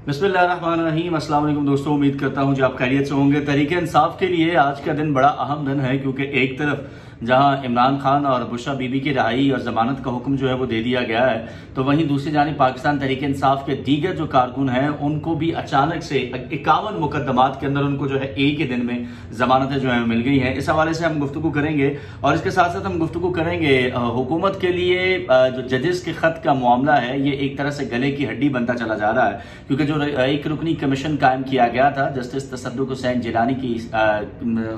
बिस्मिल्लाहिर्रहमानिर्रहीम। अस्सलाम वालेकुम दोस्तों, उम्मीद करता हूं कि आप खैरियत से होंगे। तहरीक इंसाफ के लिए आज का दिन बड़ा अहम दिन है, क्योंकि एक तरफ जहां इमरान खान और बुशरा बीबी की रिहाई और जमानत का हुक्म जो है वो दे दिया गया है, तो वहीं दूसरी जानिब पाकिस्तान तहरीक इंसाफ के दीगर जो कारकुन हैं उनको भी अचानक से 51 मुकदमात के अंदर उनको जो है एक ही दिन में जमानतें जो है मिल गई हैं। इस हवाले से हम गुफ्तगू करेंगे और इसके साथ साथ हम गुफ्तगू करेंगे हुकूमत के लिए जो जजेस के खत का मामला है, ये एक तरह से गले की हड्डी बनता चला जा रहा है, क्योंकि जो एक रुकनी कमीशन कायम किया गया था जस्टिस तसद्दुक हुसैन जिलानी की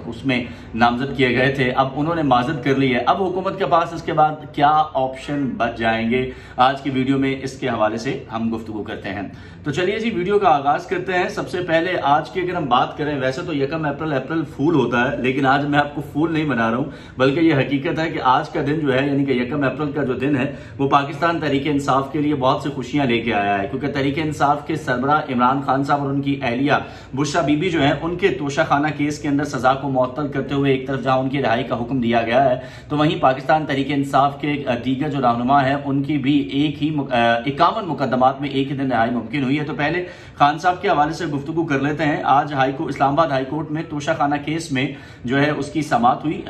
उसमें नामजद किए गए थे, अब उन्होंने माजद कर ली है। अब हुकूमत के पास इसके बाद क्या ऑप्शन बच जाएंगे, आज की वीडियो में इसके हवाले से हम गुफ्तगू करते हैं। तो चलिए जी, वीडियो का आगाज करते हैं। सबसे पहले आज की अगर हम बात करें, वैसे तो 1 अप्रैल फूल होता है, लेकिन आज मैं आपको फूल नहीं बना रहा हूं, बल्कि यह हकीकत है कि आज का दिन जो है, यानी कि 1 अप्रैल का जो दिन है, वो पाकिस्तान तहरीक इंसाफ के लिए बहुत सी खुशियां लेके आया है, क्योंकि तहरीक इंसाफ के सरबराह इमरान खान साहब और उनकी अहलिया बुशरा बीबी जो है, उनके तोशाखाना केस के अंदर सजा को मुअत्तल करते हुए एक तरफ जहां उनकी रिहाई का हुक्म दिया गया है, तो वहीं पाकिस्तान तहरीक इंसाफ के दीगर जो रहनुमा है उनकी भी 51 मुकदमात में एक ही दिन रिहाई मुमकिन हुई है। तो पहले खान साहब के हवाले से गुफ्तगू कर लेते हैं। आज इस्लामाबाद हाईकोर्ट में तोशाखाना केस में जो है उसकी समाअत हुई।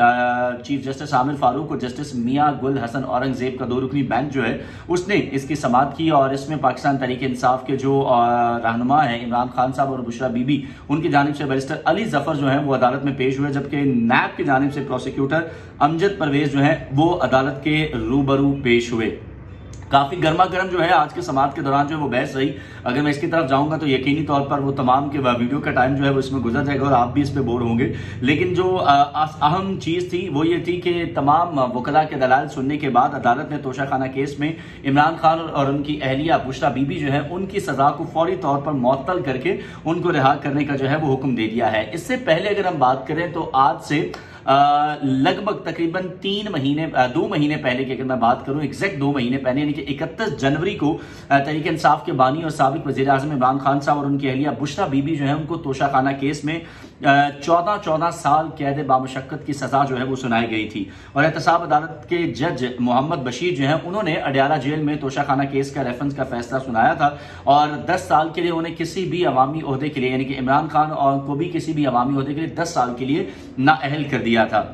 चीफ जस्टिस आमिर फारूक और जस्टिस मियां गुल हसन औरंगजेब का 2 रुकनी बेंच जो है उसने इसकी समाअत की, और इसमें पाकिस्तान तहरीक इंसाफ के जो रहनुमा है इमरान खान साहब और बुशरा बीबी, उनकी जानिब से बैरिस्टर अली जफर जो है वो अदालत में पेश हुए, जबकि नैब की जानिब से प्रोसिक्यूटर अमजद परवेज जो है वो अदालत के रूबरू पेश हुए। काफी गर्मा गर्म जो है आज के समाअत के दौरान जो है वो बहस रही। अगर मैं इसकी तरफ जाऊंगा तो यकीनी तौर पर वो तमाम के वीडियो का टाइम जो है वो इसमें गुजर जाएगा और आप भी इस पे बोर होंगे। लेकिन जो अहम चीज थी वो ये थी कि तमाम वकला के दलाल सुनने के बाद अदालत ने तोशाखाना केस में इमरान खान और उनकी अहलिया बुशरा बीबी जो है उनकी सजा को फौरी तौर पर मुअत्तल करके उनको रिहा करने का जो है वो हुक्म दे दिया है। इससे पहले अगर हम बात करें तो आज से लगभग तकरीबन 2 महीने पहले की अगर मैं बात करूं, एग्जैक्ट 2 महीने पहले, यानी कि 31 जनवरी को तहरीक इंसाफ के बानी और साबिक वजीर आजम इमरान खान साहब और उनकी अहलिया बुशरा बीबी जो है उनको तोशाखाना केस में 14 साल कैद बामुशक्कत की सजा जो है वो सुनाई गई थी। और एहतसाब अदालत के जज मोहम्मद बशीर जो है उन्होंने अडयाला जेल में तोशाखाना केस का रेफरेंस का फैसला सुनाया था, और 10 साल के लिए उन्हें किसी भी अवामी ओहदे के लिए, यानी कि इमरान खान और को भी किसी भी अवामी ओहदे के लिए 10 साल के लिए नाअहल कर दिया था।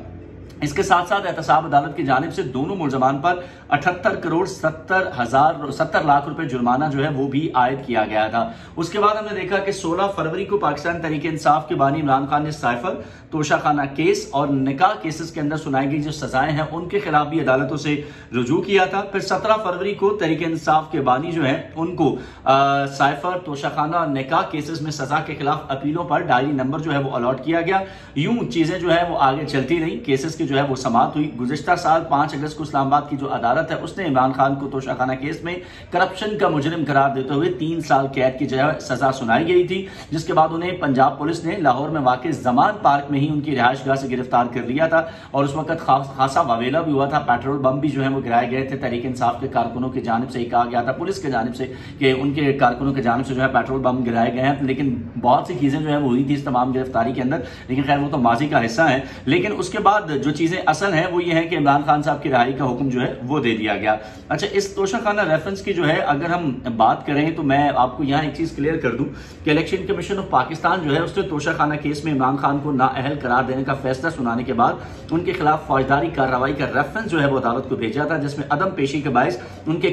इसके साथ साथ एहतसाब अदालत की जानिब से दोनों मुलजमान पर 78 करोड़ 70 लाख रुपए जुर्माना जो है वो भी आयद किया गया था। उसके बाद हमने देखा कि 16 फरवरी को पाकिस्तान तहरीक इंसाफ के बानी इमरान खान ने साइफर, तोशाखाना केस और निकाह केसेस के अंदर सुनाई गई जो सजाएं हैं उनके खिलाफ भी अदालतों से रुजू किया था। फिर 17 फरवरी को तहरीक इंसाफ के बानी जो है उनको साइफर, तोशाखाना और निकाह केसेस में सजा के खिलाफ अपीलों पर डायरी नंबर जो है वो अलॉट किया गया। यूं चीजें जो है वो आगे चलती रही, केसेस की जो है वो समाअत हुई। गुज़िश्ता साल 5 अगस्त को इस्लामाबाद की जो अदालत है उसने इमरान खान को तोशाखाना केस में करप्शन का मुजरिम करार देते हुए 3 साल कैद की जो सजा सुनाई गई थी, जिसके बाद उन्हें पंजाब पुलिस ने लाहौर में वाक़ जमान पार्क में ही उनकी रिहाइशगाह से गिरफ्तार कर लिया था, और उस वक्त खासा वावेला भी हुआ था। पेट्रोल बम भी जो है वो गिराए गए थे। तहरीक इंसाफ के कारकुनों की जानिब से कहा गया था, पुलिस की जानिब से, कि उनके कारकुनों की जानिब से जो है पेट्रोल बम गिराए गए हैं। लेकिन बहुत सी चीजें जो है वो हुई थी इस तमाम गिरफ्तारी के अंदर, लेकिन खैर वो तो माजी का हिस्सा है। लेकिन उसके बाद जो चीजें असल है वो ये है कि इमरान खान साहब की रिहाई का हुक्म जो है वो दे दिया गया। अच्छा, इस तोशाखाना रेफरेंस की जो है अगर हम बात करें तो मैं आपको यहां एक चीज क्लियर कर दूं कि इलेक्शन कमीशन ऑफ पाकिस्तान जो है उसने तोशाखाना केस में इमरान खान को नाअहल करार देने का फैसला सुनाने के बाद उनके खिलाफ फौजदारी कार्रवाई का रेफरेंस जो है वो अदालत को भेजा था, जिसमें अदम पेशी के बायस उनके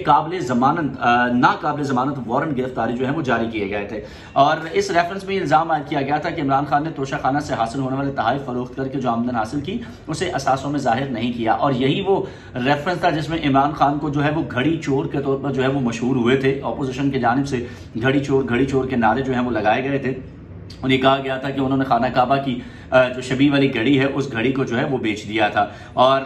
नाकाबिल जमानत वारंट गिरफ्तारी जो है वो जारी किए गए थे। और इस रेफरेंस में इल्जाम आयद किया गया था कि इमरान खान ने तोशाखाना से हासिल होने वाले तहाइफ फरोख्त करके जो आमदन हासिल की उसे असासों में जाहिर नहीं किया, और यही वो रेफरेंस था जिसमें इमरान खान को जो है वो घड़ी चोर के तौर पर जो है वो मशहूर हुए थे। ऑपोजिशन की जानिब से घड़ी चोर के नारे जो है वो लगाए गए थे। उन्हें कहा गया था कि उन्होंने खाना काबा की जो शबी वाली घड़ी है उस घड़ी को जो है वो बेच दिया था, और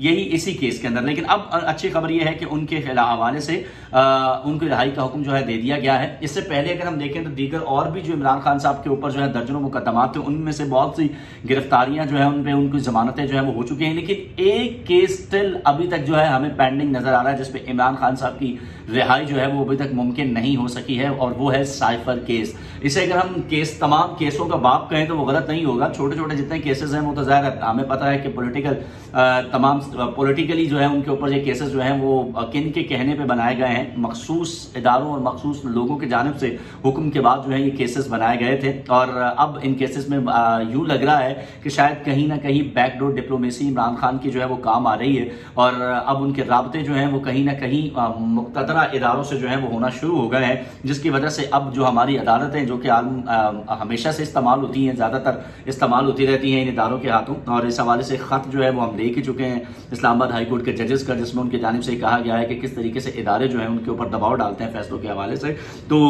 यही इसी केस के अंदर। लेकिन अब अच्छी खबर यह है कि उनके हवाले से उनकी रिहाई का हुक्म जो है दे दिया गया है। इससे पहले अगर हम देखें तो दीगर और भी जो इमरान खान साहब के ऊपर जो है दर्जनों मुकदमात थे, उनमें से बहुत सी गिरफ्तारियां जो है उन पे उनकी जमानतें जो है वो हो चुकी हैं, लेकिन एक केस स्टिल अभी तक जो है हमें पेंडिंग नजर आ रहा है, जिसपे इमरान खान साहब की रिहाई जो है वो अभी तक मुमकिन नहीं हो सकी है, और वो है साइफर केस। इसे अगर हम तमाम केसों का बाप कहें तो वो गलत नहीं नहीं होगा। छोटे छोटे जितने केसेस हैं वो तो ज़ाहिर है हमें पता है कि तमाम पॉलिटिकली जो है उनके ऊपर ये केसेस जो हैं वो किन के कहने पे बनाए गए हैं, मखसूस इदारों और मखसूस लोगों की जानिब से हुक्म के बाद जो है ये केसेस बनाए गए थे। और अब इन केसेस में यूं लग रहा है कि शायद कहीं ना कहीं बैकडोर डिप्लोमेसी इमरान खान की जो है वो काम आ रही है और अब उनके राब्ते जो हैं वो कहीं ना कहीं मुक़तदरा इदारों से जो है वो होना शुरू हो गए हैं, जिसकी वजह से अब जो हमारी अदालतें जो कि हमेशा से इस्तेमाल होती हैं, ज़्यादातर इस्तेमाल होती रहती हैं इन इदारों के हाथों, और इस हवाले से ख़त जो है वो हम देख ही चुके हैं इस्लामाबाद हाई कोर्ट के जजेस का, जिसमें उनकी जानिब से कहा गया है कि किस तरीके से इदारे जो हैं उनके ऊपर दबाव डालते हैं फैसलों के हवाले से। तो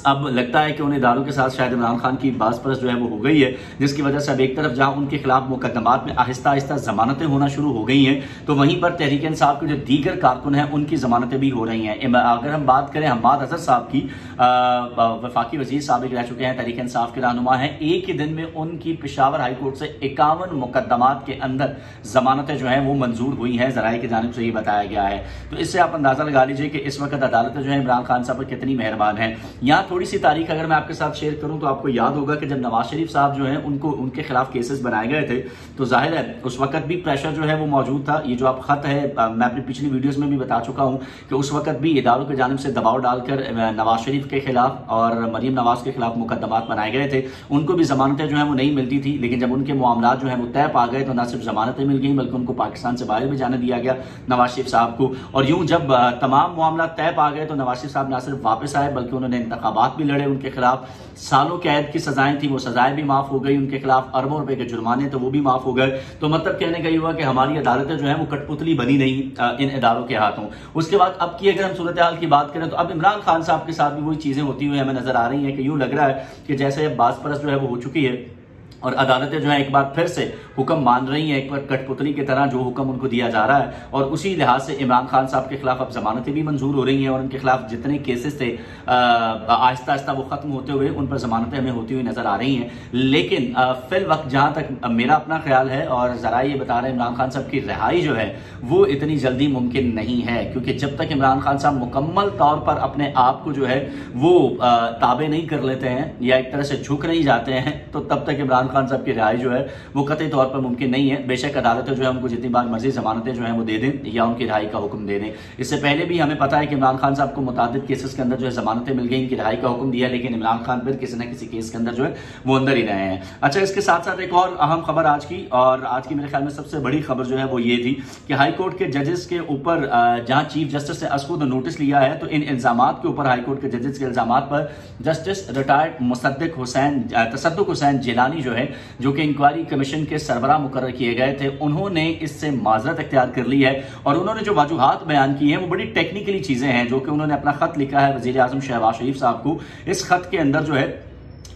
अब लगता है कि उन इदारों के साथ शायद इमरान खान की बास परस जो है वो हो गई है, जिसकी वजह से अब एक तरफ जहां उनके खिलाफ मुकदमात में आहिस्ता आहिस्ता जमानतें होना शुरू हो गई हैं, तो वहीं पर तहरीक इंसाफ के जो दीगर कारकुन हैं उनकी जमानतें भी हो रही हैं। अगर हम बात करें हम्माद अजहर साहब की, वफाकी वजीर साबिक रह चुके हैं, तहरीक इंसाफ के रहनुमा हैं, एक ही दिन में उनकी पेशावर हाई कोर्ट से 51 मुकदमात के अंदर जमानतें जो हैं वो मंजूर हुई हैं, जराये की जानिब से ये बताया गया है। तो इससे आप अंदाजा लगा लीजिए कि इस वक्त अदालतें जो है इमरान खान साहब पर कितनी मेहरबान है। यहाँ थोड़ी सी तारीख अगर मैं आपके साथ शेयर करूं तो आपको याद होगा कि जब नवाज शरीफ साहब जो हैं उनके खिलाफ केसेस बनाए गए थे, तो जाहिर है उस वक्त भी प्रेशर जो है वो मौजूद था। ये जो आप खत है मैं अपनी पिछली वीडियोस में भी बता चुका हूं कि उस वक्त भी इदारों की जानिब से दबाव डालकर नवाज शरीफ के खिलाफ और मरीम नवाज के खिलाफ मुकदमात बनाए गए थे। उनको भी जमानतें जो है वो नहीं मिलती थी, लेकिन जब उनके मामला जो है वो तय पा गए तो न सिर्फ जमानतें मिल गई बल्कि उनको पाकिस्तान से बाहर भी जाने दिया गया नवाज शरीफ साहब को। और यूं जब तमाम मामला तय पा गए तो नवाज शरीफ साहब न सिर्फ वापस आए बल्कि उन्होंने इंतखाबात भी लड़े, उनके खिलाफ सालों कैद की सजाएं थी वो सजाएं भी माफ हो गई, उनके खिलाफ अरबों रुपए के जुर्माने तो वो भी माफ हो गए। तो मतलब कहने का ये हुआ कि हमारी अदालतें जो है वो कठपुतली बनी नहीं इन इदारों के हाथों। उसके बाद अब की अगर हम सूरत हाल की बात करें तो अब इमरान खान साहब के साथ भी वही चीजें होती हुई हमें नजर आ रही हैं कि यूं लग रहा है कि जैसे बास परस जो है वो हो चुकी है और अदालतें जो है एक बार फिर से हुक्म मान रही हैं, एक बार कठपुतली की तरह जो हुक्म उनको दिया जा रहा है। और उसी लिहाज से इमरान खान साहब के खिलाफ अब जमानतें भी मंजूर हो रही हैं और उनके खिलाफ जितने केसेस थे आहिस्ता आहिस्ता वो खत्म होते हुए उन पर जमानतें हमें होती हुई नजर आ रही हैं। लेकिन फिल वक्त जहां तक मेरा अपना ख्याल है और जरा ये बता रहे हैं इमरान खान साहब की रिहाई जो है वो इतनी जल्दी मुमकिन नहीं है, क्योंकि जब तक इमरान खान साहब मुकम्मल तौर पर अपने आप को जो है वो ताबे नहीं कर लेते हैं या एक तरह से झुक नहीं जाते हैं, तो तब तक इमरान खान साहब की रिहाई जो है वो कतई तौर पर मुमकिन नहीं है। बेशक अदालतें जो है उनको जितनी बार मर्जी जमानतें जो है वो दे दें या उनकी रिहाई का हुक्म दे दें। इससे पहले भी हमें पता है कि इमरान खान साहब को मुताबिक केसेस के अंदर जो है जमानतें मिल गई, इनकी रिहाई का हुक्म दिया, लेकिन इमरान खान फिर किसी न किसी केस के अंदर जो है वो अंदर ही रहे हैं। अच्छा, इसके साथ साथ एक और अहम खबर आज की, और आज की मेरे ख्याल में सबसे बड़ी खबर जो है वो ये थी कि हाई कोर्ट के जजेस के ऊपर जहां चीफ जस्टिस ने असकुद नोटिस लिया है, तो इन इल्जामात के ऊपर हाई कोर्ट के जजेस के इल्जामात पर जस्टिस रिटायर्ड तसद्दुक हुसैन जिलानी जो है, जो कि इंक्वायरी कमीशन के सरबराह मुकर्रर किए गए थे, उन्होंने इससे माजरत इख्तियार कर ली है और उन्होंने जो वजूहात बयान की हैं वो बड़ी टेक्निकली चीजें हैं, जो कि उन्होंने अपना खत लिखा है वजीर आजम शहबाज शरीफ साहब को। इस खत के अंदर जो है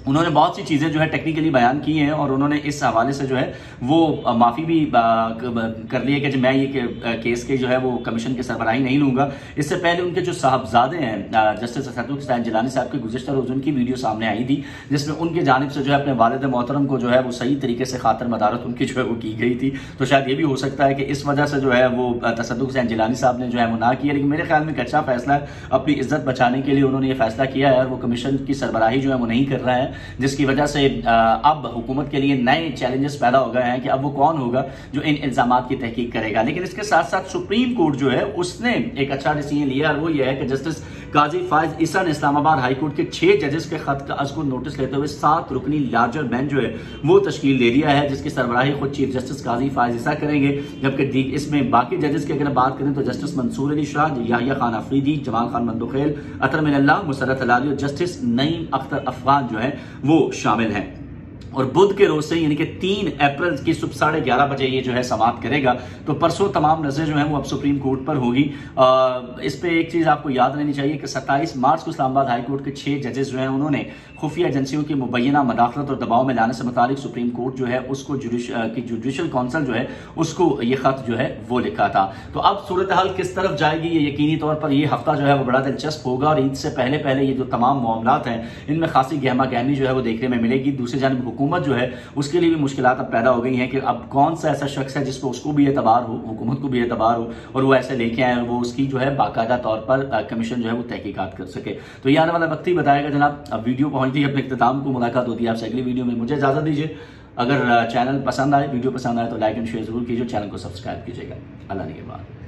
उन्होंने बहुत सी चीजें जो है टेक्निकली बयान की हैं और उन्होंने इस हवाले से जो है वो माफी भी कर ली है कि मैं ये केस के जो है वो कमीशन की सरबराही नहीं लूंगा। इससे पहले उनके जो साहबजादे हैं जस्टिस तसद्दुक हुसैन जिलानी साहब की गुज़िश्ता रोज उनकी वीडियो सामने आई थी, जिसमें उनकी जानिब से जो है अपने वालिद मोहतरम को जो है वो सही तरीके से खातर मदारत उनकी जो है वो की गई थी। तो शायद ये भी हो सकता है कि इस वजह से जो है वो तसद्दुक हुसैन जिलानी साहब ने जो है वो ना किया, लेकिन मेरे ख्याल में एक अच्छा फैसला है। अपनी इज्जत बचाने के लिए उन्होंने ये फैसला किया है और वो कमीशन की सरबराही जो है वो नहीं कर रहा है, जिसकी वजह से अब हुकूमत के लिए नए चैलेंजेस पैदा हो गए हैं कि अब वो कौन होगा जो इन इल्जामात की तहकीक करेगा। लेकिन इसके साथ साथ सुप्रीम कोर्ट जो है उसने एक अच्छा डिसीजन लिया और वो ये है कि जस्टिस काजी फायज ईसा ने इस्लामाबाद हाई कोर्ट के 6 जजेस के खत का असकुद नोटिस लेते हुए 7 रुकनी लार्जर बेंच जो है वो तश्कील दे दिया है, जिसकी सरबराही खुद चीफ जस्टिस काजी फायज ईसा करेंगे। जबकि इसमें बाकी जजेस की अगर बात करें तो जस्टिस मंसूर अली शाह, याहिया खान अफरीदी, जमाल खान मंदुखेल, अतर मिनल्लाह, मुसर्रत हलाली और जस्टिस नईम अख्तर अफगान जो है वो शामिल हैं। और बुध के रोज से यानी कि 3 अप्रैल की सुबह 11:30 बजे ये जो है समाप्त करेगा। तो परसों तमाम नजरें जो है वो अब सुप्रीम कोर्ट पर होगी। इस पे एक चीज आपको याद रहनी चाहिए कि 27 मार्च को इस्लामाबाद हाई कोर्ट के 6 जजेस जो है उन्होंने खुफिया एजेंसियों की मुबैना मदाखलत और दबाव में लाने से मुतालिक सुप्रीम कोर्ट जो है उसको जुडिशल काउंसिल जो है उसको ये खत जो है वो लिखा था। तो अब सूरत हाल किस तरफ जाएगी ये यकीनी तौर पर ये हफ्ता जो है वो बड़ा दिलचस्प होगा और ईद से पहले पहले ये जो तमाम मामलात हैं इनमें खासी गहमा गहमी जो है वो देखने में मिलेगी। दूसरी जानब हुकूमत जो है उसके लिए भी मुश्किलात अब पैदा हो गई हैं कि अब कौन सा ऐसा शख्स है जिसको उसको भी एतबार हो, हुकूमत को भी एतबार हो और वो ऐसे लेके आए, वो उसकी जो है बाकायदा तौर पर कमीशन जो है वो तहकीकात कर सके। तो ये आने वाला वक्त ही बताएगा जनाब। अब वीडियो पहुंच गई अपने इख्तिताम को, मुलाकात होती है आपसे अगली वीडियो में। मुझे इजाजत दीजिए। अगर चैनल पसंद आए, वीडियो पसंद आए तो लाइक एंड शेयर जरूर कीजिए, चैनल को सब्सक्राइब कीजिएगा। अल्लाह ने के बाद।